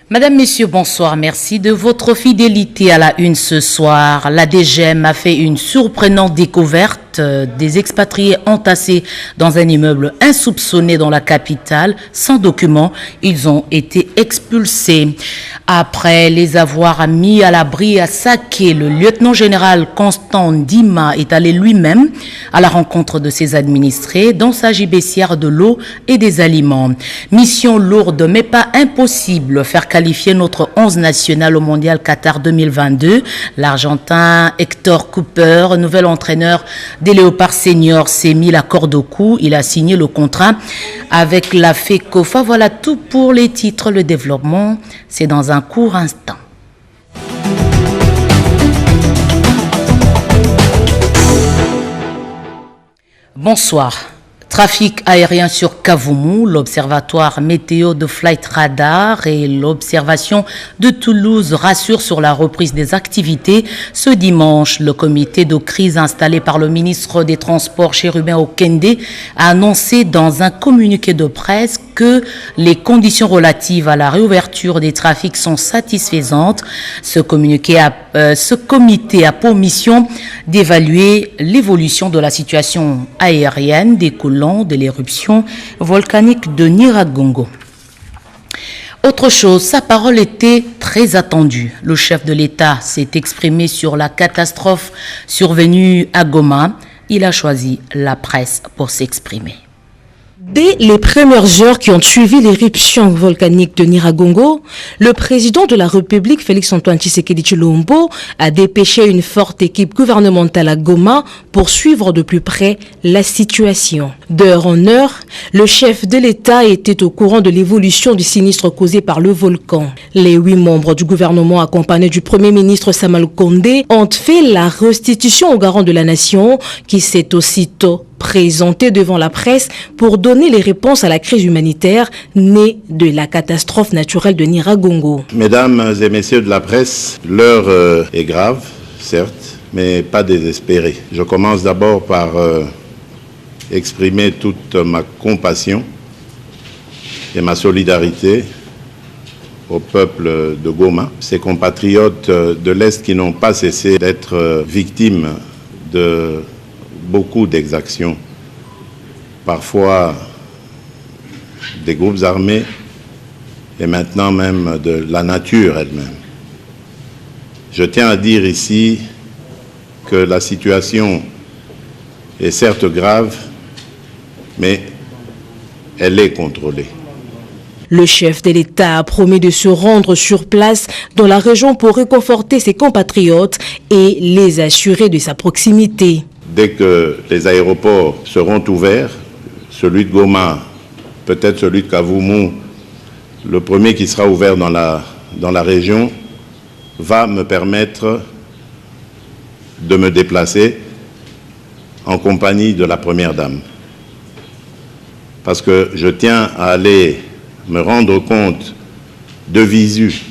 Madame, Messieurs, bonsoir. Merci de votre fidélité à la une ce soir. La DGM a fait une surprenante découverte. Des expatriés entassés dans un immeuble insoupçonné dans la capitale, sans documents. Ils ont été expulsés. Après les avoir mis à l'abri et à saquer, le lieutenant-général Constant Ndima est allé lui-même à la rencontre de ses administrés dans sa gibecière de l'eau et des aliments. Mission lourde mais pas impossible, faire qualifier notre 11 national au mondial Qatar 2022. L'Argentin Hector Cooper, nouvel entraîneur des Léopards seniors, s'est mis la corde au cou. Il a signé le contrat avec la FECOFA. Voilà tout pour les titres. Le développement, c'est dans un court instant. Bonsoir. Trafic aérien sur Kavumu, l'observatoire météo de Flight Radar et l'observation de Toulouse rassurent sur la reprise des activités. Ce dimanche, le comité de crise installé par le ministre des Transports Chérubin Okende a annoncé dans un communiqué de presse que les conditions relatives à la réouverture des trafics sont satisfaisantes. Ce comité a pour mission d'évaluer l'évolution de la situation aérienne découlant de l'éruption volcanique de Nyiragongo. Autre chose, sa parole était très attendue. Le chef de l'État s'est exprimé sur la catastrophe survenue à Goma. Il a choisi la presse pour s'exprimer. Dès les premières heures qui ont suivi l'éruption volcanique de Nyiragongo, le président de la République, Félix-Antoine Tshisekedi Tshilombo, a dépêché une forte équipe gouvernementale à Goma pour suivre de plus près la situation. D'heure en heure, le chef de l'État était au courant de l'évolution du sinistre causé par le volcan. Les 8 membres du gouvernement accompagnés du Premier ministre Sama Lukonde ont fait la restitution au garant de la nation qui s'est aussitôt présenté devant la presse pour donner les réponses à la crise humanitaire née de la catastrophe naturelle de Nyiragongo. Mesdames et messieurs de la presse, l'heure est grave, certes, mais pas désespérée. Je commence d'abord par exprimer toute ma compassion et ma solidarité au peuple de Goma, ces compatriotes de l'Est qui n'ont pas cessé d'être victimes de beaucoup d'exactions, parfois des groupes armés et maintenant même de la nature elle-même. Je tiens à dire ici que la situation est certes grave, mais elle est contrôlée. Le chef de l'État a promis de se rendre sur place dans la région pour réconforter ses compatriotes et les assurer de sa proximité. Dès que les aéroports seront ouverts, celui de Goma, peut-être celui de Kavumu, le premier qui sera ouvert dans la région, va me permettre de me déplacer en compagnie de la Première Dame. Parce que je tiens à aller me rendre compte de visu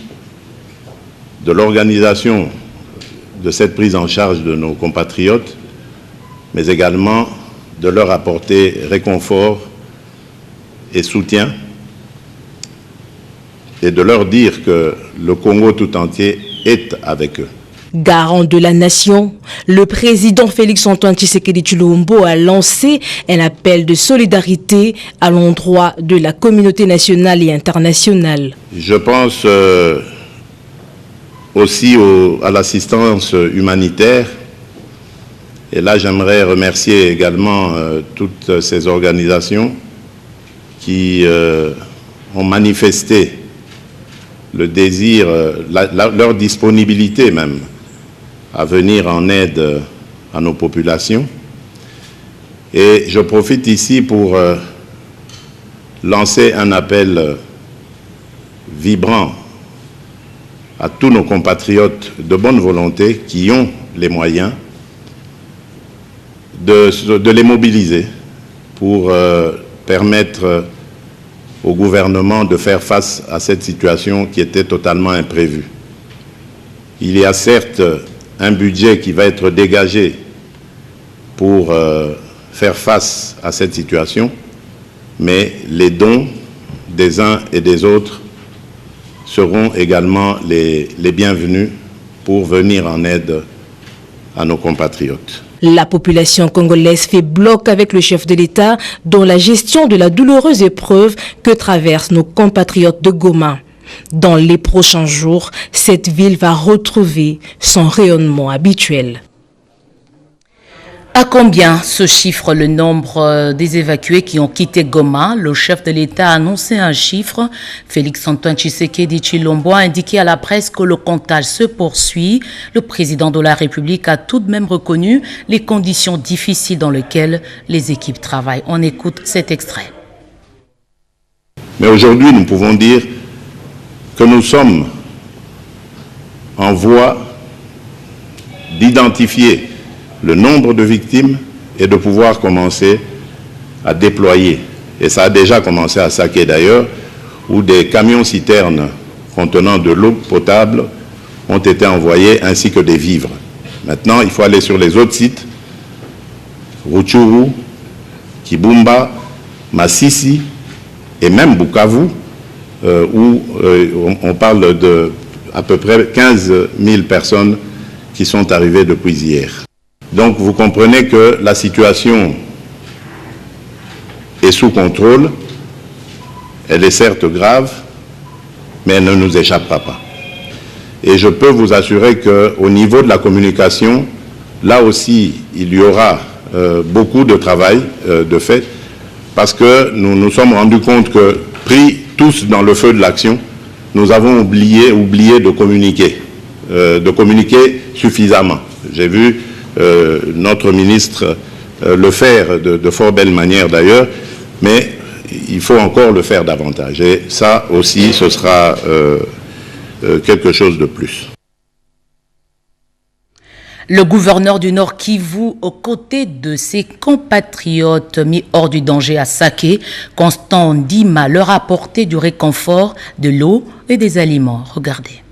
de l'organisation de cette prise en charge de nos compatriotes, mais également de leur apporter réconfort et soutien et de leur dire que le Congo tout entier est avec eux. Garant de la nation, le président Félix-Antoine Tshisekedi Tshilombo a lancé un appel de solidarité à l'endroit de la communauté nationale et internationale. Je pense aussi à l'assistance humanitaire. Et là, j'aimerais remercier également toutes ces organisations qui ont manifesté le désir, leur disponibilité même, à venir en aide à nos populations. Et je profite ici pour lancer un appel vibrant à tous nos compatriotes de bonne volonté qui ont les moyens de les mobiliser pour permettre au gouvernement de faire face à cette situation qui était totalement imprévue. Il y a certes un budget qui va être dégagé pour faire face à cette situation, mais les dons des uns et des autres seront également les bienvenus pour venir en aide à nos compatriotes. La population congolaise fait bloc avec le chef de l'État dans la gestion de la douloureuse épreuve que traversent nos compatriotes de Goma. Dans les prochains jours, cette ville va retrouver son rayonnement habituel. À combien se chiffre le nombre des évacués qui ont quitté Goma? Le chef de l'État a annoncé un chiffre. Félix-Antoine Tshisekedi Tshilombo a indiqué à la presse que le comptage se poursuit. Le président de la République a tout de même reconnu les conditions difficiles dans lesquelles les équipes travaillent. On écoute cet extrait. Mais aujourd'hui, nous pouvons dire que nous sommes en voie d'identifier le nombre de victimes et de pouvoir commencer à déployer. Et ça a déjà commencé à Saké d'ailleurs, où des camions-citernes contenant de l'eau potable ont été envoyés ainsi que des vivres. Maintenant, il faut aller sur les autres sites, Rutshuru, Kibumba, Masisi et même Bukavu, où on parle de à peu près 15 000 personnes qui sont arrivées depuis hier. Donc vous comprenez que la situation est sous contrôle, elle est certes grave, mais elle ne nous échappera pas. Et je peux vous assurer qu'au niveau de la communication, là aussi, il y aura beaucoup de travail de fait, parce que nous nous sommes rendus compte que, pris tous dans le feu de l'action, nous avons oublié de communiquer suffisamment. J'ai vu notre ministre le faire de fort belle manière d'ailleurs, mais il faut encore le faire davantage. Et ça aussi, ce sera quelque chose de plus. Le gouverneur du Nord Kivu, aux côtés de ses compatriotes mis hors du danger à Saké, Constant Ndima, leur a apporté du réconfort, de l'eau et des aliments. Regardez.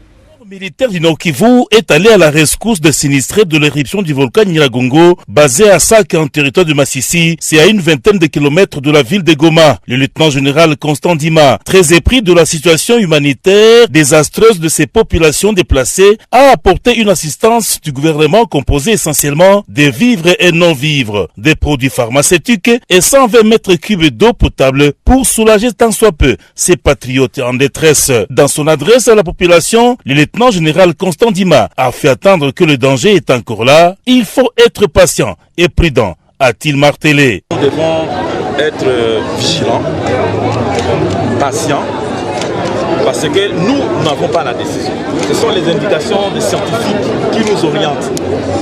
Le militaire du Nord Kivu est allé à la rescousse des sinistrés de l'éruption du volcan Nyiragongo, basé à Saké en territoire de Masisi. C'est à une vingtaine de kilomètres de la ville de Goma. Le lieutenant-général Constant Ndima, très épris de la situation humanitaire désastreuse de ces populations déplacées, a apporté une assistance du gouvernement composée essentiellement des vivres et non-vivres, des produits pharmaceutiques et 120 mètres cubes d'eau potable pour soulager tant soit peu ces patriotes en détresse. Dans son adresse à la population, le lieutenant-général Constant Ndima a fait attendre que le danger est encore là. Il faut être patient et prudent, a-t-il martelé. Nous devons être vigilants, patients, parce que nous n'avons pas la décision. Ce sont les indications des scientifiques qui nous orientent.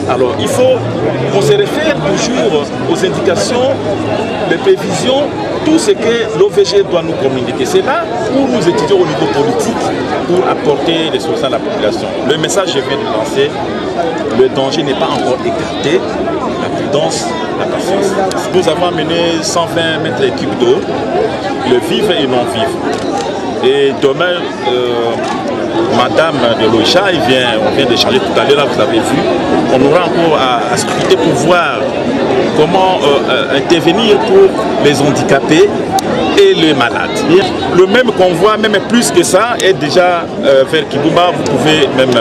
Alors il faut qu'on se réfère toujours aux indications, les prévisions, tout ce que l'OVG doit nous communiquer. C'est là où nous étudions au niveau politique pour apporter des solutions à la population. Le message que je viens de lancer, le danger n'est pas encore écarté, la prudence, la patience. Nous avons amené 120 mètres cubes d'eau, le vivre et non-vivre. Et demain, Madame de l'OICHA, on vient d'échanger tout à l'heure, là vous avez vu, on aura encore à scruter pour voir comment intervenir pour les handicapés et les malades. Le même convoi, même plus que ça, est déjà vers Kibumba. Vous pouvez même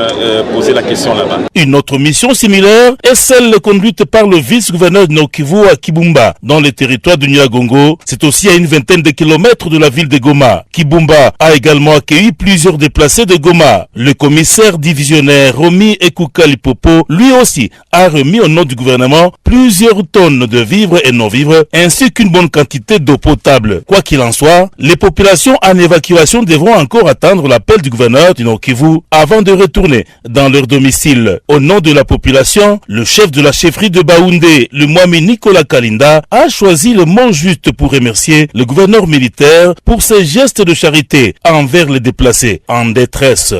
poser la question là-bas. Une autre mission similaire est celle conduite par le vice-gouverneur de Nord Kivu à Kibumba, dans le territoire de Nyiragongo. C'est aussi à une vingtaine de kilomètres de la ville de Goma. Kibumba a également accueilli plusieurs déplacés de Goma. Le commissaire divisionnaire Romy Ekouka Lipopo, lui aussi, a remis au nom du gouvernement plusieurs tonnes de vivres et non-vivres, ainsi qu'une bonne quantité d'eau potable. Quoi qu'il en soit, les populations en évacuation devront encore attendre l'appel du gouverneur du Nord Kivu avant de retourner dans leur domicile. Au nom de la population, le chef de la chefferie de Baoundé, le Mwami Nicolas Kalinda, a choisi le mot juste pour remercier le gouverneur militaire pour ses gestes de charité envers les déplacés en détresse.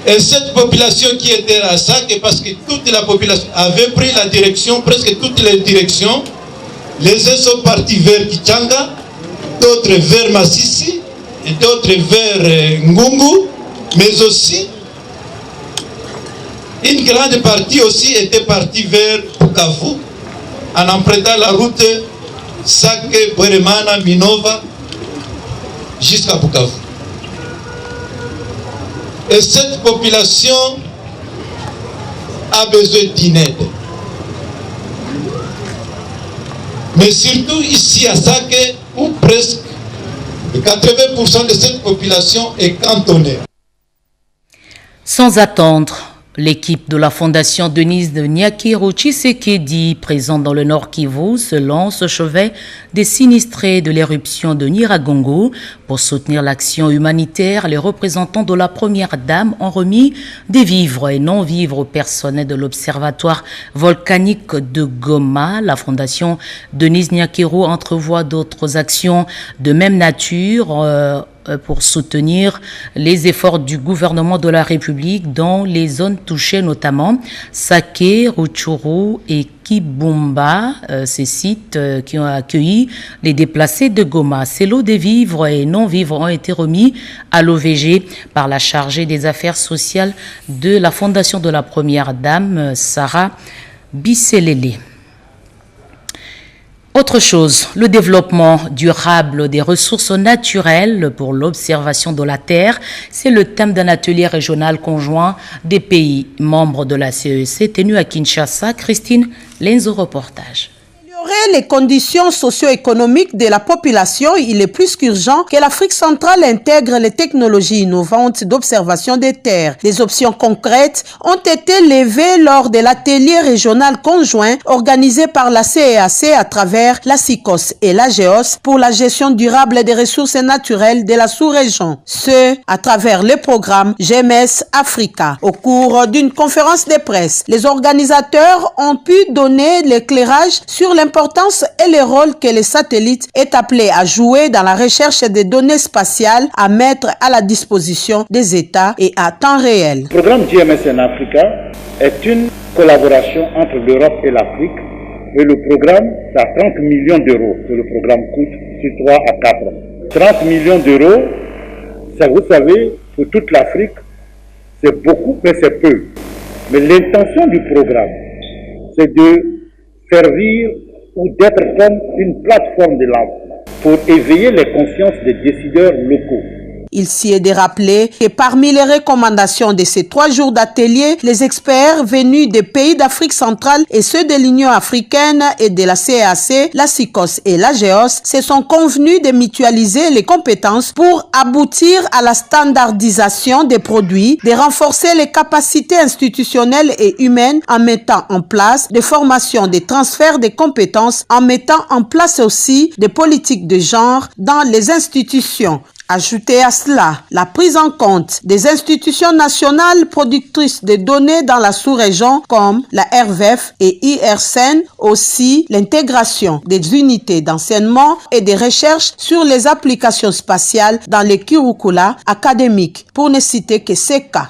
Et cette population qui était à Saké, parce que toute la population avait pris la direction, presque toutes les directions, les uns sont partis vers Kichanga, d'autres vers Masisi, et d'autres vers Ngungu, mais aussi, une grande partie aussi était partie vers Bukavu, en empruntant la route Saké, Bweremana, Minova, jusqu'à Bukavu. Et cette population a besoin d'une aide. Mais surtout ici à Sake, où presque 80% de cette population est cantonnée. Sans attendre, l'équipe de la Fondation Denise de Nyakiro Tshisekedi, présente dans le Nord Kivu, se lance au chevet des sinistrés de l'éruption de Nyiragongo. Pour soutenir l'action humanitaire, les représentants de la Première Dame ont remis des vivres et non-vivres au personnel de l'Observatoire volcanique de Goma. La Fondation Denise Nyakiro entrevoit d'autres actions de même nature pour soutenir les efforts du gouvernement de la République dans les zones touchées, notamment Sake, Rutshuru et Kibumba, ces sites qui ont accueilli les déplacés de Goma. Ces lots de vivres et non-vivres ont été remis à l'OVG par la chargée des affaires sociales de la Fondation de la Première Dame, Sarah Bisselele. Autre chose, le développement durable des ressources naturelles pour l'observation de la Terre, c'est le thème d'un atelier régional conjoint des pays membres de la CEC tenu à Kinshasa. Christine Lenzo, reportage. Les conditions socio-économiques de la population, il est plus qu'urgent que l'Afrique centrale intègre les technologies innovantes d'observation des terres. Des options concrètes ont été levées lors de l'atelier régional conjoint organisé par la CEAC à travers la SICOS et la GEOS pour la gestion durable des ressources naturelles de la sous-région. Ce, à travers le programme GMS Africa. Au cours d'une conférence de presse, les organisateurs ont pu donner l'éclairage sur l'importance et le rôle que les satellites est appelé à jouer dans la recherche des données spatiales à mettre à la disposition des États et à temps réel. Le programme GMS en Africa est une collaboration entre l'Europe et l'Afrique et le programme, c'est à 30 millions d'euros que le programme coûte sur 3 à 4 ans. 30 millions d'euros, ça vous savez, pour toute l'Afrique, c'est beaucoup mais c'est peu. Mais l'intention du programme, c'est de servir ou d'être comme une plateforme de lancement pour éveiller les consciences des décideurs locaux. Il s'y est de rappeler que parmi les recommandations de ces 3 jours d'atelier, les experts venus des pays d'Afrique centrale et ceux de l'Union africaine et de la CEAC, la SICOS et la GEOS se sont convenus de mutualiser les compétences pour aboutir à la standardisation des produits, de renforcer les capacités institutionnelles et humaines en mettant en place des formations, des transferts de compétences, en mettant en place aussi des politiques de genre dans les institutions. Ajoutez à cela la prise en compte des institutions nationales productrices de données dans la sous-région comme la RVF et IRSN, aussi l'intégration des unités d'enseignement et des recherches sur les applications spatiales dans les curricula académiques, pour ne citer que ces cas.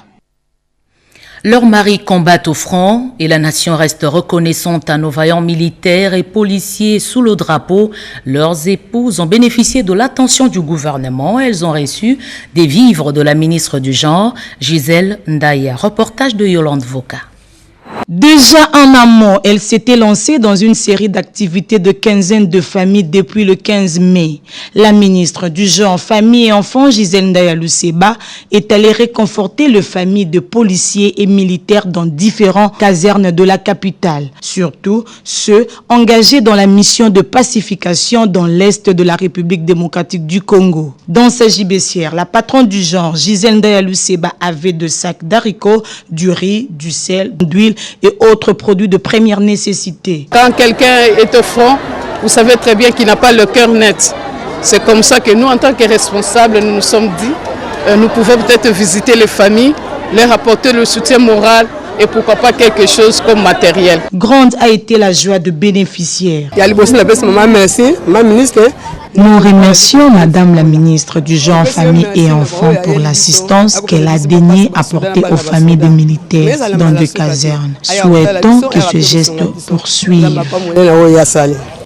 Leurs maris combattent au front et la nation reste reconnaissante à nos vaillants militaires et policiers sous le drapeau. Leurs épouses ont bénéficié de l'attention du gouvernement. Elles ont reçu des vivres de la ministre du Genre, Gisèle Ndaya. Reportage de Yolande Voka. Déjà en amont, elle s'était lancée dans une série d'activités de quinzaine de familles depuis le 15 mai. La ministre du Genre, Famille et Enfants, Gisèle Ndaya Luseba, est allée réconforter les familles de policiers et militaires dans différentes casernes de la capitale, surtout ceux engagés dans la mission de pacification dans l'est de la République démocratique du Congo. Dans sa gibecière, la patronne du Genre, Gisèle Ndaya Luseba, avait 2 sacs d'haricots, du riz, du sel, d'huile et autres produits de première nécessité. Quand quelqu'un est au front, vous savez très bien qu'il n'a pas le cœur net. C'est comme ça que nous, en tant que responsables, nous nous sommes dit, nous pouvons peut-être visiter les familles, leur apporter le soutien moral et pourquoi pas quelque chose comme matériel. Grande a été la joie de bénéficiaires. Nous remercions Madame la ministre du Genre, Famille et Enfants pour l'assistance qu'elle a daigné apporter aux familles de militaires dans des casernes. Souhaitons que ce geste poursuive.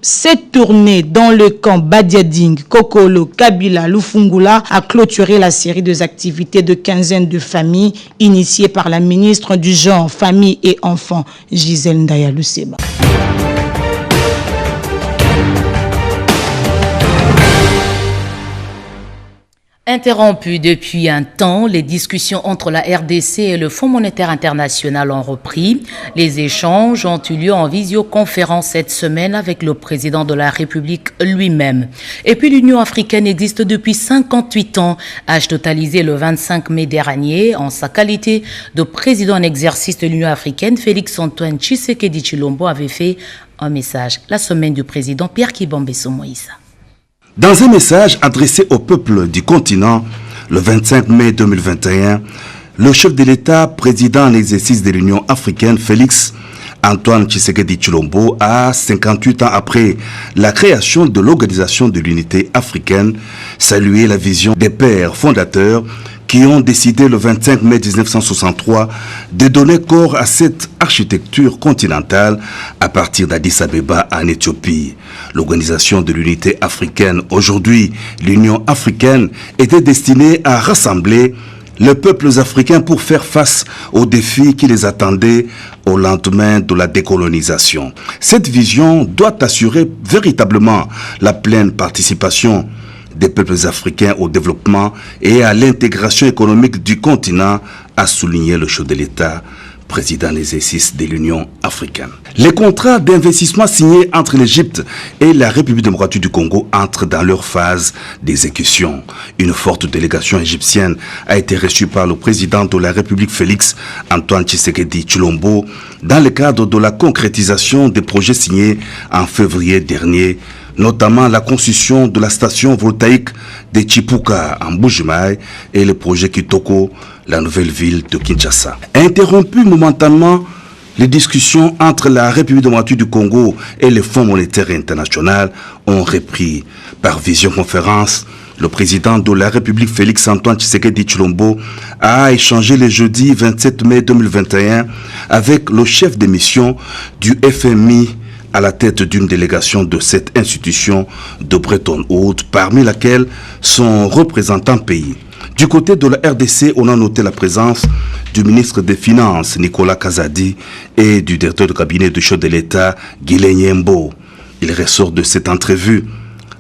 Cette tournée dans le camp Badiading, Kokolo, Kabila, Lufungula a clôturé la série des activités de quinzaine de familles initiées par la ministre du Genre, Famille et Enfants, Gisèle Ndaya Luseba. Interrompues depuis un temps, les discussions entre la RDC et le Fonds monétaire international ont repris. Les échanges ont eu lieu en visioconférence cette semaine avec le président de la République lui-même. Et puis l'Union africaine existe depuis 58 ans, âge totalisé le 25 mai dernier. En sa qualité de président en exercice de l'Union africaine, Félix-Antoine Tshisekedi Tshilombo avait fait un message la semaine du président Pierre Kibambeso Moïse. Dans un message adressé au peuple du continent, le 25 mai 2021, le chef de l'État, président en exercice de l'Union africaine, Félix-Antoine Tshisekedi Tshilombo, a 58 ans après la création de l'Organisation de l'Unité africaine, salué la vision des pères fondateurs qui ont décidé le 25 mai 1963 de donner corps à cette architecture continentale à partir d'Addis Abeba en Éthiopie. L'Organisation de l'Unité africaine, aujourd'hui l'Union africaine, était destinée à rassembler les peuples africains pour faire face aux défis qui les attendaient au lendemain de la décolonisation. Cette vision doit assurer véritablement la pleine participation des peuples africains au développement et à l'intégration économique du continent, a souligné le chef de l'État, président en exercice de l'Union africaine. Les contrats d'investissement signés entre l'Égypte et la République démocratique du Congo entrent dans leur phase d'exécution. Une forte délégation égyptienne a été reçue par le président de la République Félix-Antoine Tshisekedi Tshilombo dans le cadre de la concrétisation des projets signés en février dernier, notamment la construction de la station voltaïque de Chipuka en Mbuji-Mayi et le projet Kitoko, la nouvelle ville de Kinshasa. Interrompues momentanément, les discussions entre la République démocratique du Congo et le Fonds monétaire international ont repris. Par visioconférence, le président de la République Félix-Antoine Tshisekedi Tshilombo a échangé le jeudi 27 mai 2021 avec le chef de mission du FMI à la tête d'une délégation de cette institution de Bretton Woods, parmi laquelle son représentant pays. Du côté de la RDC, on a noté la présence du ministre des Finances, Nicolas Kazadi, et du directeur de cabinet du chef de l'État, Guilain Yembo. Il ressort de cette entrevue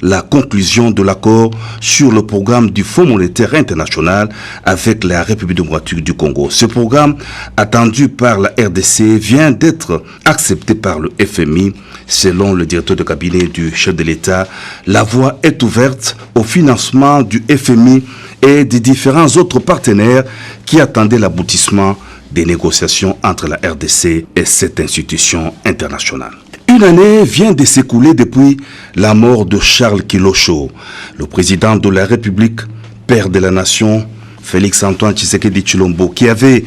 la conclusion de l'accord sur le programme du Fonds monétaire international avec la République démocratique du Congo. Ce programme, attendu par la RDC, vient d'être accepté par le FMI. Selon le directeur de cabinet du chef de l'État, la voie est ouverte au financement du FMI et des différents autres partenaires qui attendaient l'aboutissement des négociations entre la RDC et cette institution internationale. Une année vient de s'écouler depuis la mort de Charles Kilocho, le président de la République, père de la nation, Félix-Antoine Tshisekedi Tshilombo, qui avait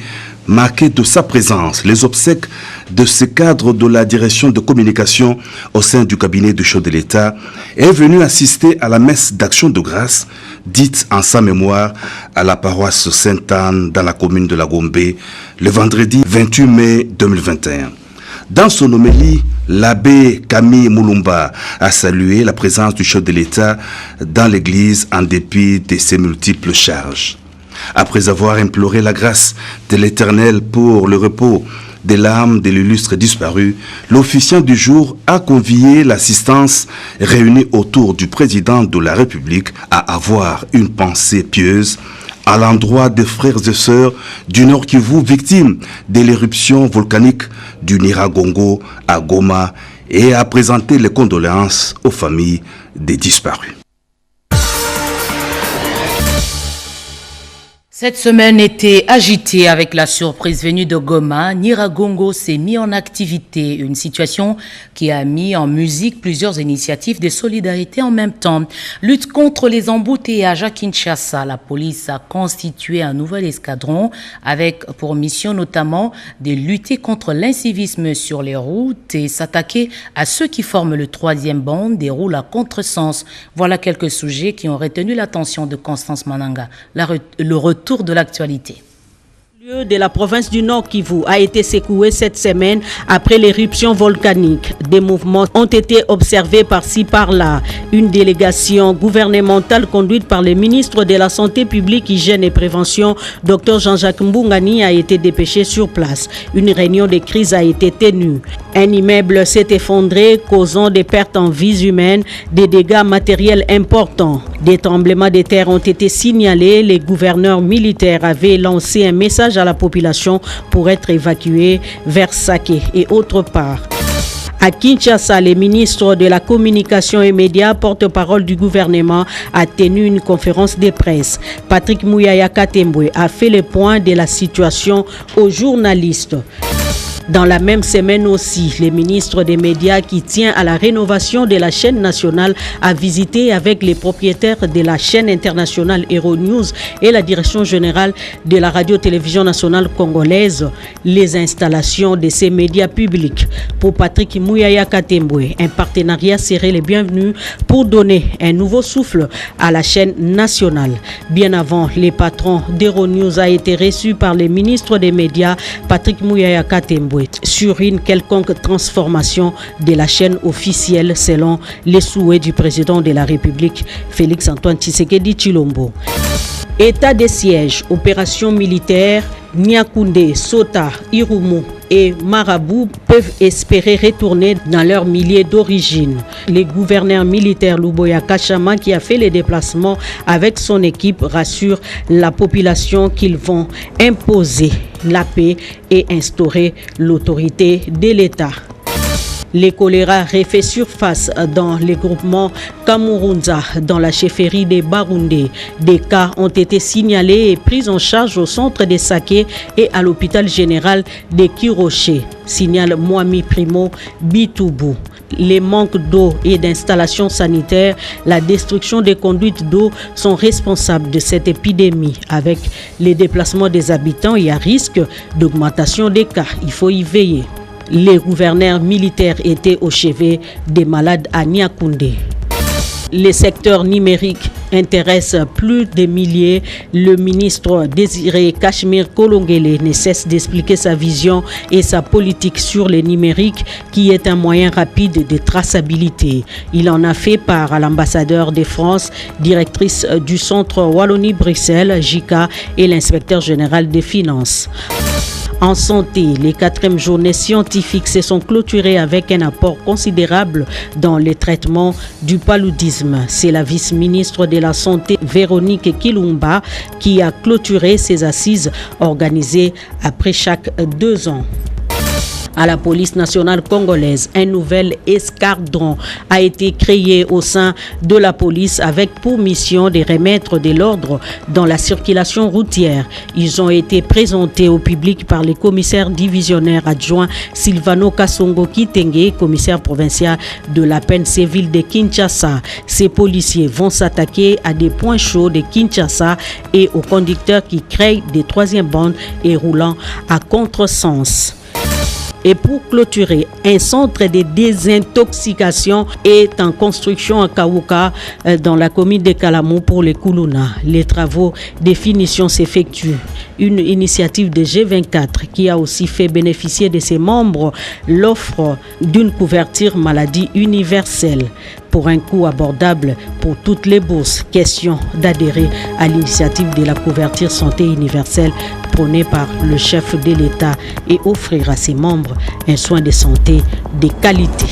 marqué de sa présence les obsèques de ce cadre de la direction de communication au sein du cabinet du chef de l'État, est venu assister à la messe d'action de grâce dite en sa mémoire à la paroisse Sainte-Anne dans la commune de la Gombe le vendredi 28 mai 2021. Dans son homélie, l'abbé Camille Moulumba a salué la présence du chef de l'État dans l'église en dépit de ses multiples charges. Après avoir imploré la grâce de l'Éternel pour le repos de l'âme de l'illustre disparu, l'officiant du jour a convié l'assistance réunie autour du président de la République à avoir une pensée pieuse à l'endroit des frères et sœurs du Nord Kivu victimes de l'éruption volcanique du Nyiragongo à Goma et à présenter les condoléances aux familles des disparus. Cette semaine était agitée avec la surprise venue de Goma. Nyiragongo s'est mis en activité, une situation qui a mis en musique plusieurs initiatives de solidarité en même temps. Lutte contre les embouteillages à Kinshasa, la police a constitué un nouvel escadron avec pour mission notamment de lutter contre l'incivisme sur les routes et s'attaquer à ceux qui forment le troisième bande des roues à contresens. Voilà quelques sujets qui ont retenu l'attention de Constance Mananga. Le retour de l'actualité. Le lieu de la province du Nord Kivu a été secoué cette semaine après l'éruption volcanique. Des mouvements ont été observés par-ci par-là. Une délégation gouvernementale conduite par le ministre de la Santé publique, Hygiène et Prévention, Dr Jean-Jacques Mbungani, a été dépêchée sur place. Une réunion de crise a été tenue. Un immeuble s'est effondré, causant des pertes en vies humaines, des dégâts matériels importants. Des tremblements de terre ont été signalés. Les gouverneurs militaires avaient lancé un message à la population pour être évacués vers Saké et autre part. À Kinshasa, le ministre de la Communication et Médias, porte-parole du gouvernement, a tenu une conférence de presse. Patrick Mouyaya Katembwe a fait le point de la situation aux journalistes. Dans la même semaine aussi, le ministre des Médias qui tient à la rénovation de la chaîne nationale a visité avec les propriétaires de la chaîne internationale Euronews et la direction générale de la radio-télévision nationale congolaise les installations de ces médias publics. Pour Patrick Mouyaya Katembwe, un partenariat serait le bienvenu pour donner un nouveau souffle à la chaîne nationale. Bien avant, le patron d'Euronews a été reçu par le ministre des Médias, Patrick Mouyaya Katembwe, sur une quelconque transformation de la chaîne officielle selon les souhaits du président de la République, Félix Antoine Tshisekedi Tshilombo. État de siège, opération militaire, Niakoundé, Sota, Irumu et Marabou peuvent espérer retourner dans leur milieu d'origine. Le gouverneur militaire Luboya Kachama, qui a fait les déplacements avec son équipe, rassure la population qu'ils vont imposer la paix et instaurer l'autorité de l'État. Le choléra refait surface dans les groupements Kamurunza, dans la chefferie de Baroundé. Des cas ont été signalés et pris en charge au centre de Saké et à l'hôpital général de Kiroché, signale Moami Primo Bitoubou. Les manques d'eau et d'installations sanitaires, la destruction des conduites d'eau sont responsables de cette épidémie. Avec les déplacements des habitants, il y a risque d'augmentation des cas. Il faut y veiller. Les gouverneurs militaires étaient au chevet des malades à Niakoundé. Les secteurs numériques intéressent plus de milliers. Le ministre Désiré Cachemire Kolongele ne cesse d'expliquer sa vision et sa politique sur le numérique qui est un moyen rapide de traçabilité. Il en a fait part à l'ambassadeur de France, directrice du centre Wallonie-Bruxelles, JICA, et l'inspecteur général des finances. En santé, les 4e journées scientifiques se sont clôturées avec un apport considérable dans le traitement du paludisme. C'est la vice-ministre de la Santé, Véronique Kilumba, qui a clôturé ces assises organisées après chaque 2 ans. À la police nationale congolaise, un nouvel escadron a été créé au sein de la police avec pour mission de remettre de l'ordre dans la circulation routière. Ils ont été présentés au public par les commissaires divisionnaires adjoints Silvano Kassongo Kitenge, commissaire provincial de la PNC-Ville de Kinshasa. Ces policiers vont s'attaquer à des points chauds de Kinshasa et aux conducteurs qui créent des 3e bandes et roulant à contresens. Et pour clôturer, un centre de désintoxication est en construction à Kawuka, dans la commune de Kalamou pour les Koulouna. Les travaux de finition s'effectuent. Une initiative de G24 qui a aussi fait bénéficier de ses membres l'offre d'une couverture maladie universelle pour un coût abordable pour toutes les bourses. Question d'adhérer à l'initiative de la couverture santé universelle prônée par le chef de l'État et offrir à ses membres un soin de santé de qualité.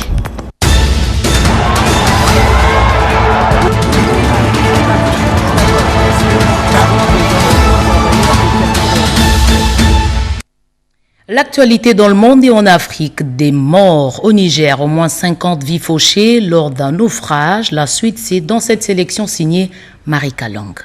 L'actualité dans le monde et en Afrique, des morts au Niger, au moins 50 vies fauchées lors d'un naufrage. La suite, c'est dans cette sélection signée Marie Kalang.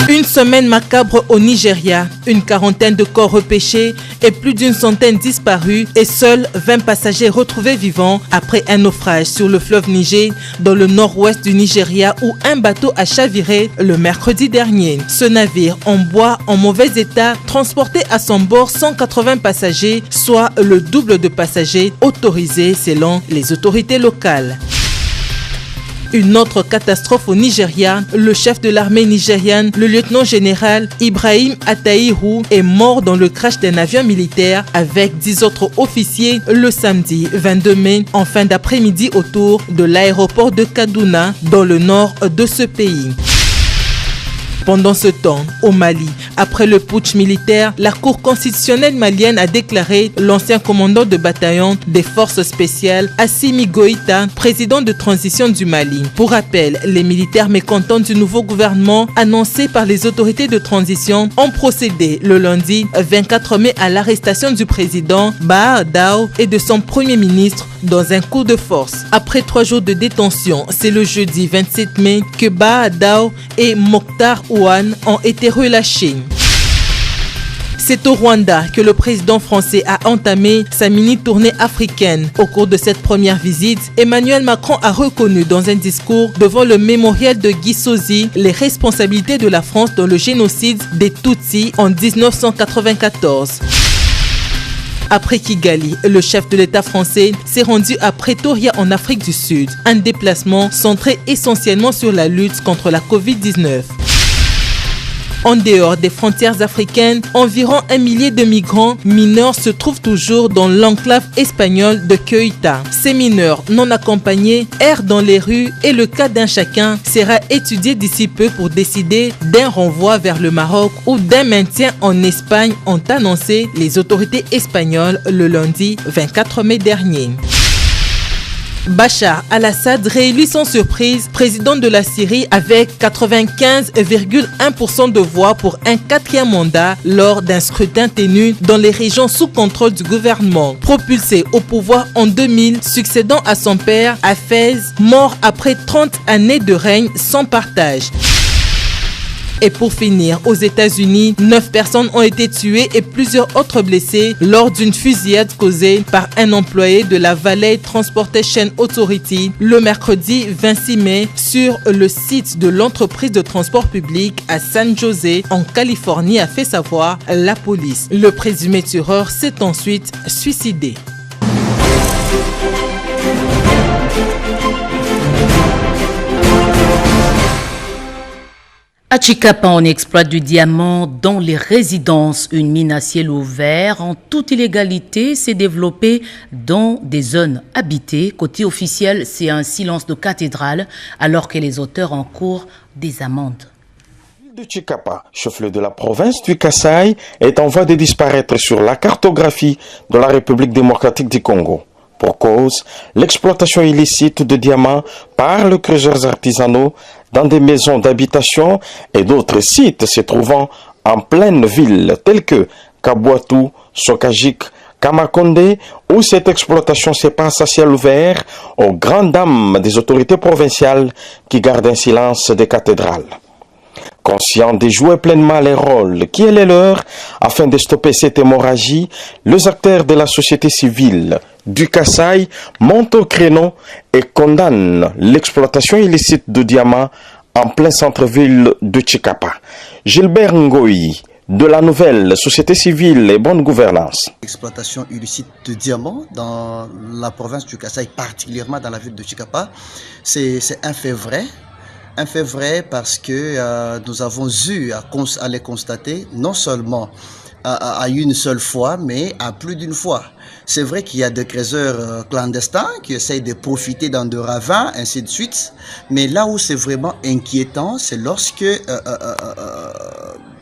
Une semaine macabre au Nigeria, une quarantaine de corps repêchés et plus d'une centaine disparus et seuls 20 passagers retrouvés vivants après un naufrage sur le fleuve Niger dans le nord-ouest du Nigeria où un bateau a chaviré le mercredi dernier. Ce navire en bois en mauvais état transportait à son bord 180 passagers, soit le double de passagers autorisés selon les autorités locales. Une autre catastrophe au Nigeria, le chef de l'armée nigériane, le lieutenant-général Ibrahim Atahiru, est mort dans le crash d'un avion militaire avec 10 autres officiers le samedi 22 mai en fin d'après-midi autour de l'aéroport de Kaduna dans le nord de ce pays. Pendant ce temps, au Mali, après le putsch militaire, la Cour constitutionnelle malienne a déclaré l'ancien commandant de bataillon des forces spéciales, Assimi Goïta, président de transition du Mali. Pour rappel, les militaires mécontents du nouveau gouvernement annoncé par les autorités de transition ont procédé le lundi 24 mai à l'arrestation du président Bah Dao et de son premier ministre dans un coup de force. Après 3 jours de détention, c'est le jeudi 27 mai que Bah Dao et Mokhtar Ouane ont été relâchés. C'est au Rwanda que le président français a entamé sa mini-tournée africaine. Au cours de cette première visite, Emmanuel Macron a reconnu dans un discours devant le mémorial de Gisozi les responsabilités de la France dans le génocide des Tutsis en 1994. Après Kigali, le chef de l'État français s'est rendu à Pretoria en Afrique du Sud, un déplacement centré essentiellement sur la lutte contre la Covid-19. En dehors des frontières africaines, environ 1 millier de migrants mineurs se trouvent toujours dans l'enclave espagnole de Ceuta. Ces mineurs non accompagnés errent dans les rues et le cas d'un chacun sera étudié d'ici peu pour décider d'un renvoi vers le Maroc ou d'un maintien en Espagne, ont annoncé les autorités espagnoles le lundi 24 mai dernier. Bachar al-Assad réélu sans surprise président de la Syrie avec 95,1% de voix pour un 4e mandat lors d'un scrutin tenu dans les régions sous contrôle du gouvernement. Propulsé au pouvoir en 2000, succédant à son père, Hafez, mort après 30 années de règne sans partage. Et pour finir, aux États-Unis, 9 personnes ont été tuées et plusieurs autres blessées lors d'une fusillade causée par un employé de la Valley Transportation Authority le mercredi 26 mai sur le site de l'entreprise de transport public à San José, en Californie, a fait savoir la police. Le présumé tueur s'est ensuite suicidé. À Chikapa, on exploite du diamant dans les résidences. Une mine à ciel ouvert en toute illégalité s'est développée dans des zones habitées. Côté officiel, c'est un silence de cathédrale alors que les auteurs encourent des amendes. De Chikapa, chef-lieu de la province du Kasaï, est en voie de disparaître sur la cartographie de la République démocratique du Congo. Pour cause, l'exploitation illicite de diamants par les creuseurs artisanaux dans des maisons d'habitation et d'autres sites se trouvant en pleine ville tels que Kabouatou, Sokajik, Kamakonde, où cette exploitation se passe à ciel ouvert aux grandes dames des autorités provinciales qui gardent un silence des cathédrales. Conscients de jouer pleinement les rôles qui est le leur afin de stopper cette hémorragie, les acteurs de la société civile du Kasaï montent au créneau et condamnent l'exploitation illicite de diamants en plein centre-ville de Chikapa. Gilbert Ngoï, de la nouvelle Société civile et bonne gouvernance. L'exploitation illicite de diamants dans la province du Kasaï, particulièrement dans la ville de Chikapa, c'est un fait vrai. Un fait vrai parce que nous avons eu à les constater non seulement à une seule fois, mais à plus d'une fois. C'est vrai qu'il y a des creuseurs clandestins qui essayent de profiter dans des ravins, ainsi de suite. Mais là où c'est vraiment inquiétant, c'est lorsque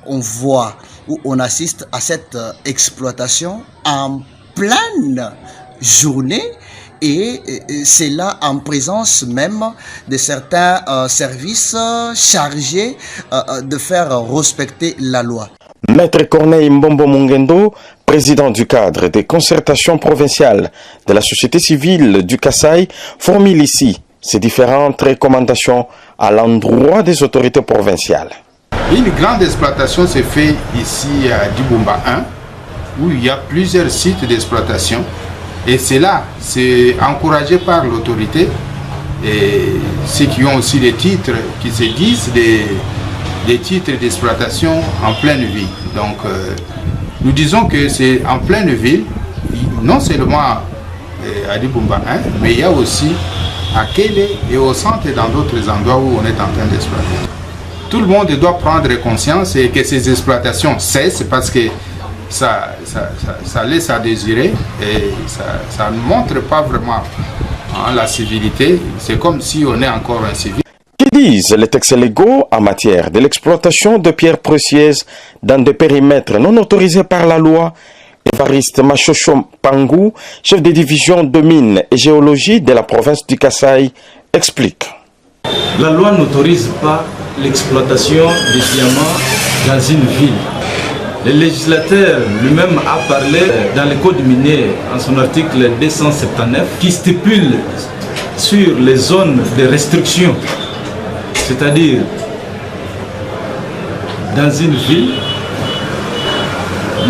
on voit ou on assiste à cette exploitation en pleine journée. Et c'est là en présence même de certains services chargés de faire respecter la loi. Maître Corneille Mbombo Mungendo, président du cadre des concertations provinciales de la société civile du Kasaï, formule ici ces différentes recommandations à l'endroit des autorités provinciales. Une grande exploitation se fait ici à Dibumba 1, où il y a plusieurs sites d'exploitation. Et cela, c'est encouragé par l'autorité et ceux qui ont aussi des titres qui se disent des titres d'exploitation en pleine ville. Donc, nous disons que c'est en pleine ville, non seulement à Dibumba 1, mais il y a aussi à Kélé et au centre et dans d'autres endroits où on est en train d'exploiter. Tout le monde doit prendre conscience et que ces exploitations cessent parce que ça laisse à désirer et ça ne montre pas vraiment la civilité. C'est comme si on est encore un civil. Qui disent les textes légaux en matière de l'exploitation de pierres précieuses dans des périmètres non autorisés par la loi. Évariste Machocho Pangou, chef de division de mines et géologie de la province du Kasaï, explique. La loi n'autorise pas l'exploitation des diamants dans une ville. Le législateur lui-même a parlé dans le code minier, en son article 279, qui stipule sur les zones de restriction, c'est-à-dire dans une ville,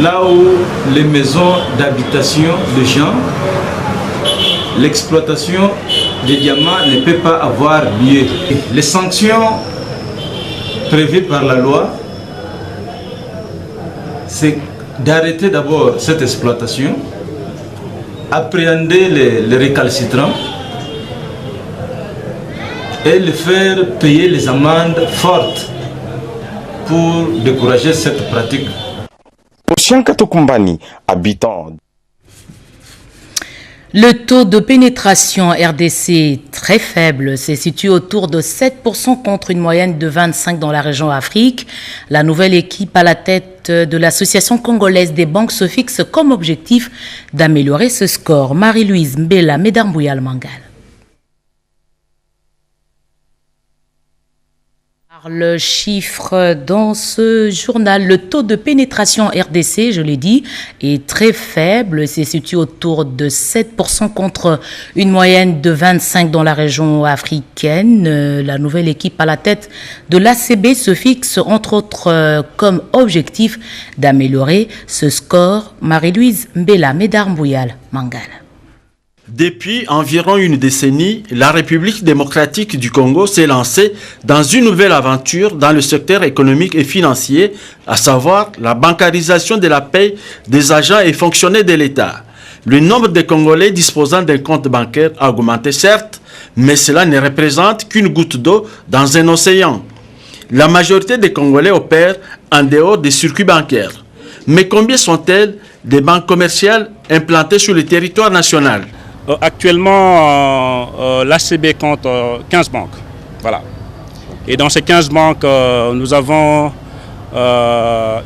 là où les maisons d'habitation de gens, l'exploitation des diamants ne peut pas avoir lieu. Les sanctions prévues par la loi, c'est d'arrêter d'abord cette exploitation, appréhender les récalcitrants et les faire payer les amendes fortes pour décourager cette pratique. Ocean Katokumbani, habitant. Le taux de pénétration RDC très faible se situe autour de 7% contre une moyenne de 25% dans la région Afrique. La nouvelle équipe à la tête de l'Association congolaise des banques se fixe comme objectif d'améliorer ce score. Marie-Louise Mbela Medambouya Mangal. Le chiffre dans ce journal, le taux de pénétration RDC, je l'ai dit, est très faible, se situe autour de 7% contre une moyenne de 25% dans la région africaine. La nouvelle équipe à la tête de l'ACB se fixe entre autres comme objectif d'améliorer ce score. Marie-Louise Mbela Medambouya Mangal. Depuis environ une décennie, la République démocratique du Congo s'est lancée dans une nouvelle aventure dans le secteur économique et financier, à savoir la bancarisation de la paie des agents et fonctionnaires de l'État. Le nombre de Congolais disposant d'un compte bancaire a augmenté certes, mais cela ne représente qu'une goutte d'eau dans un océan. La majorité des Congolais opèrent en dehors des circuits bancaires. Mais combien sont-elles des banques commerciales implantées sur le territoire national ? Actuellement, l'ACB compte 15 banques. Voilà. Et dans ces 15 banques, nous avons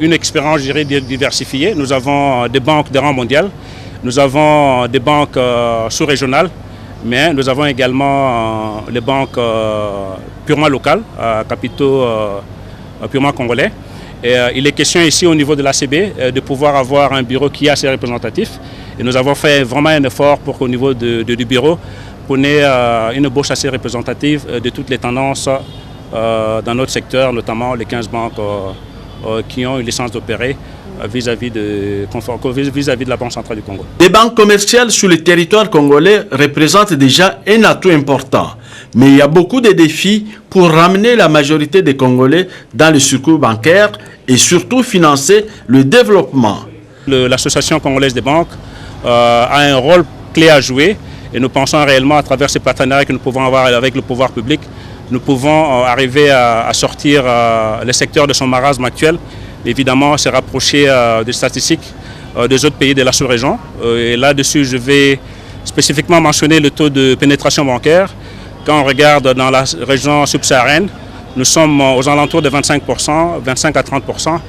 une expérience, je dirais, diversifiée. Nous avons des banques de rang mondial, nous avons des banques sous-régionales, mais nous avons également les banques purement locales, capitaux purement congolais. Et, il est question ici au niveau de l'ACB de pouvoir avoir un bureau qui est assez représentatif. Et nous avons fait vraiment un effort pour qu'au niveau du bureau, qu'on ait une ébauche assez représentative de toutes les tendances dans notre secteur, notamment les 15 banques qui ont une licence d'opérer vis-à-vis de la Banque centrale du Congo. Les banques commerciales sur le territoire congolais représentent déjà un atout important. Mais il y a beaucoup de défis pour ramener la majorité des Congolais dans le circuit bancaire et surtout financer le développement. L'Association congolaise des banques a un rôle clé à jouer et nous pensons réellement à travers ces partenariats que nous pouvons avoir avec le pouvoir public, nous pouvons arriver à sortir le secteur de son marasme actuel. Évidemment, c'est rapprocher des statistiques des autres pays de la sous-région. Et là-dessus, je vais spécifiquement mentionner le taux de pénétration bancaire. Quand on regarde dans la région subsaharienne, nous sommes aux alentours de 25%, 25 à 30%.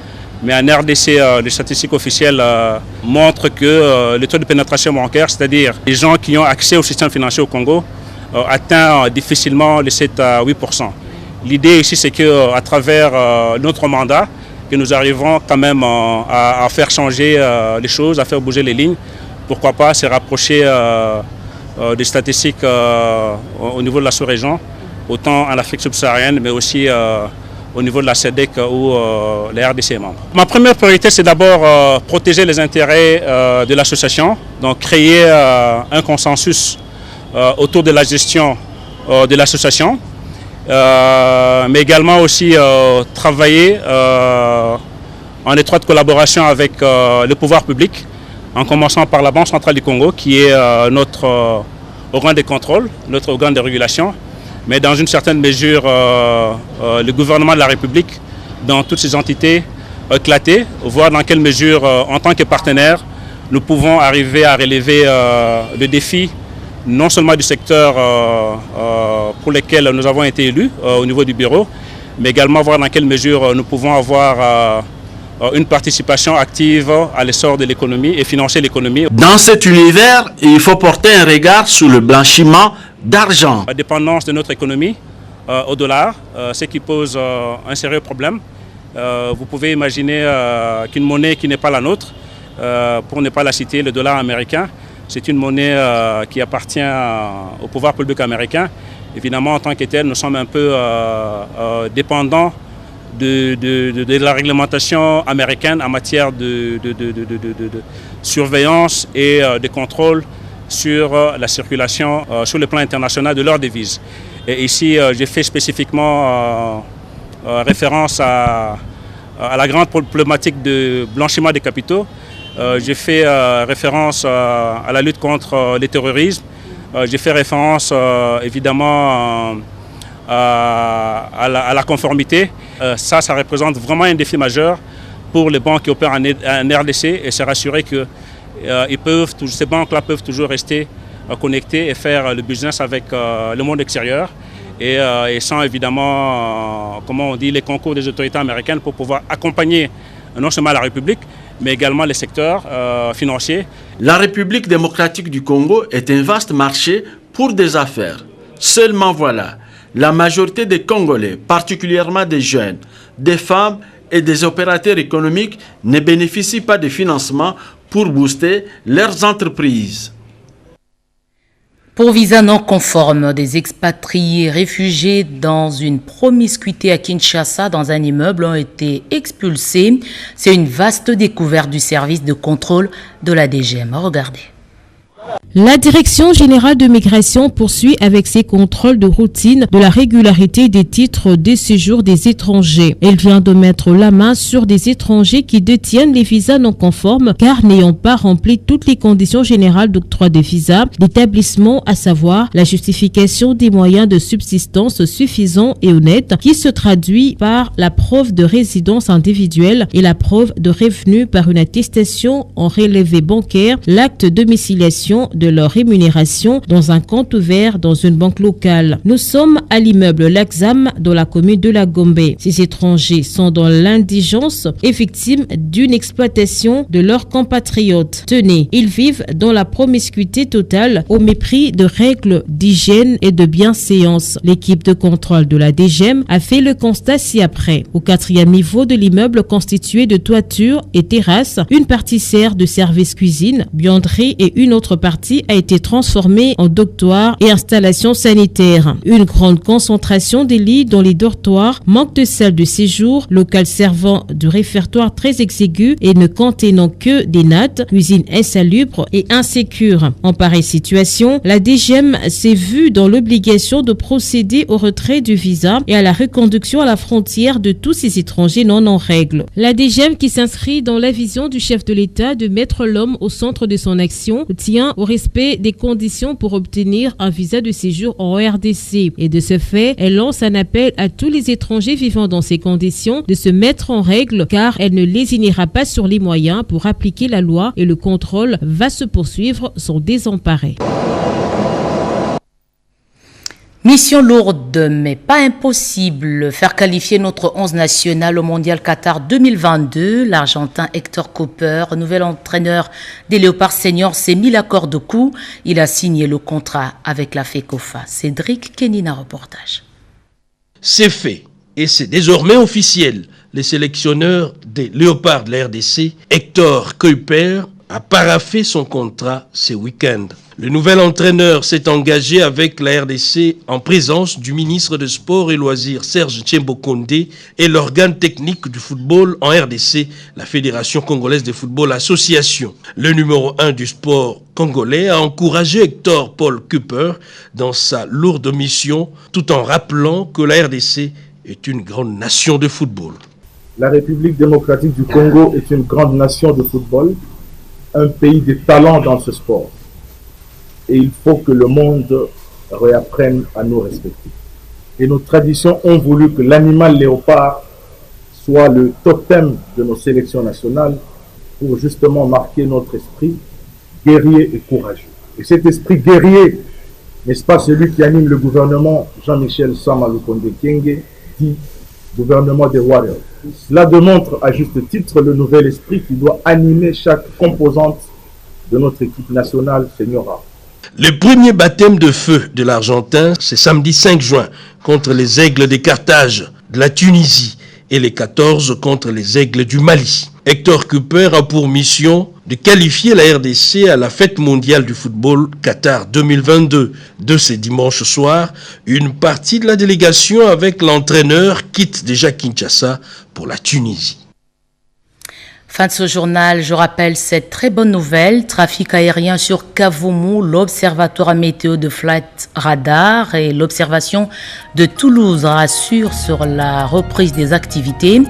Mais en RDC, les statistiques officielles montrent que le taux de pénétration bancaire, c'est-à-dire les gens qui ont accès au système financier au Congo, atteint difficilement les 7 à 8%. L'idée ici, c'est qu'à travers notre mandat, que nous arrivons quand même à faire changer les choses, à faire bouger les lignes. Pourquoi pas se rapprocher des statistiques au niveau de la sous-région, autant en Afrique subsaharienne, mais aussi au niveau de la SEDEC où les RDC est membre. Ma première priorité, c'est d'abord protéger les intérêts de l'association, donc créer un consensus autour de la gestion de l'association, mais également aussi travailler en étroite collaboration avec le pouvoir public, en commençant par la Banque centrale du Congo, qui est notre organe de contrôle, notre organe de régulation, mais dans une certaine mesure, le gouvernement de la République, dans toutes ses entités éclatées, voir dans quelle mesure, en tant que partenaire, nous pouvons arriver à relever le défi non seulement du secteur pour lesquels nous avons été élus au niveau du bureau, mais également voir dans quelle mesure nous pouvons avoir une participation active à l'essor de l'économie et financer l'économie. Dans cet univers, il faut porter un regard sur le blanchiment d'argent. La dépendance de notre économie au dollar, ce qui pose un sérieux problème. Vous pouvez imaginer qu'une monnaie qui n'est pas la nôtre, pour ne pas la citer, le dollar américain, c'est une monnaie qui appartient au pouvoir public américain. Évidemment, en tant que tel, nous sommes un peu dépendants de la réglementation américaine en matière de surveillance et de contrôle sur la circulation sur le plan international de leurs devises. Et ici, j'ai fait spécifiquement référence à la grande problématique de blanchiment des capitaux. J'ai fait référence à la lutte contre le terrorisme. J'ai fait référence évidemment à la conformité. Ça représente vraiment un défi majeur pour les banques qui opèrent en RDC et se rassurer que ces banques-là peuvent toujours rester connectées et faire le business avec le monde extérieur et sans évidemment, comment on dit, les concours des autorités américaines pour pouvoir accompagner non seulement la République, mais également les secteurs financiers. La République démocratique du Congo est un vaste marché pour des affaires. Seulement voilà, la majorité des Congolais, particulièrement des jeunes, des femmes et des opérateurs économiques, ne bénéficient pas de financement pour booster leurs entreprises. Pour visa non conforme, des expatriés réfugiés dans une promiscuité à Kinshasa dans un immeuble ont été expulsés. C'est une vaste découverte du service de contrôle de la DGM. Regardez. La Direction générale de migration poursuit avec ses contrôles de routine de la régularité des titres de séjour des étrangers. Elle vient de mettre la main sur des étrangers qui détiennent les visas non conformes car n'ayant pas rempli toutes les conditions générales d'octroi de visa d'établissement, à savoir la justification des moyens de subsistance suffisants et honnêtes qui se traduit par la preuve de résidence individuelle et la preuve de revenus par une attestation en relevé bancaire, l'acte de domiciliation de leur rémunération dans un compte ouvert dans une banque locale. Nous sommes à l'immeuble Laxam dans la commune de la Gombe. Ces étrangers sont dans l'indigence et victimes d'une exploitation de leurs compatriotes. Tenez, ils vivent dans la promiscuité totale au mépris de règles d'hygiène et de bienséance. L'équipe de contrôle de la DGM a fait le constat ci-après. Au 4e niveau de l'immeuble constitué de toiture et terrasse, une partie sert de service cuisine, buanderie et une autre partie a été transformée en dortoir et installation sanitaire. Une grande concentration des lits dans les dortoirs, manque de salles de séjour, local servant de réfectoire très exigu et ne contenant que des nattes, cuisine insalubre et insécure. En pareille situation, la DGM s'est vue dans l'obligation de procéder au retrait du visa et à la reconduction à la frontière de tous ces étrangers non en règle. La DGM, qui s'inscrit dans la vision du chef de l'État de mettre l'homme au centre de son action, tient au respect des conditions pour obtenir un visa de séjour en RDC. Et de ce fait, elle lance un appel à tous les étrangers vivant dans ces conditions de se mettre en règle car elle ne lésinera pas sur les moyens pour appliquer la loi et le contrôle va se poursuivre sans désemparer. Mission lourde, mais pas impossible. Faire qualifier notre 11 national au Mondial Qatar 2022. L'Argentin Hector Cooper, nouvel entraîneur des Léopards Seniors, s'est mis la corde au cou. Il a signé le contrat avec la FECOFA. Cédric Kenina, reportage. C'est fait et c'est désormais officiel. Le sélectionneur des Léopards de la RDC, Hector Cooper, a paraphé son contrat ce week-end. Le nouvel entraîneur s'est engagé avec la RDC en présence du ministre des Sports et Loisirs Serge Tchembo-Konde et l'organe technique du football en RDC, la Fédération Congolaise de Football Association. Le numéro 1 du sport congolais a encouragé Hector Paul Cooper dans sa lourde mission tout en rappelant que la RDC est une grande nation de football. La République démocratique du Congo est une grande nation de football, un pays de talent dans ce sport. Et il faut que le monde réapprenne à nous respecter. Et nos traditions ont voulu que l'animal léopard soit le totem de nos sélections nationales pour justement marquer notre esprit guerrier et courageux. Et cet esprit guerrier n'est-ce pas celui qui anime le gouvernement Jean-Michel Sama Lukonde Kyenge, dit gouvernement des Warriors. Cela démontre à juste titre le nouvel esprit qui doit animer chaque composante de notre équipe nationale seniora. Le premier baptême de feu de l'Argentin, c'est samedi 5 juin contre les Aigles de Carthage, de la Tunisie, et les 14 contre les Aigles du Mali. Hector Cooper a pour mission de qualifier la RDC à la fête mondiale du football Qatar 2022. De ce dimanche soir, une partie de la délégation avec l'entraîneur quitte déjà Kinshasa pour la Tunisie. Fin de ce journal, je rappelle cette très bonne nouvelle. Trafic aérien sur Kavumu, l'observatoire météo de Flight Radar et l'observation de Toulouse rassurent sur la reprise des activités.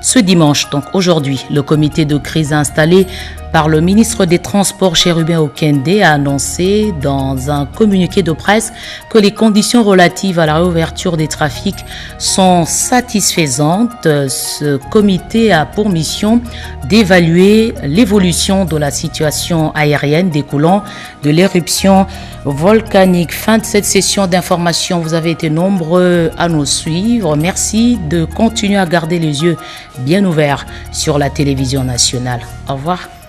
Ce dimanche, donc aujourd'hui, le comité de crise installé par le ministre des Transports Chérubin Okende a annoncé dans un communiqué de presse que les conditions relatives à la réouverture des trafics sont satisfaisantes. Ce comité a pour mission d'évaluer l'évolution de la situation aérienne découlant de l'éruption volcanique. Fin de cette session d'information. Vous avez été nombreux à nous suivre. Merci de continuer à garder les yeux bien ouverts sur la télévision nationale. Au revoir.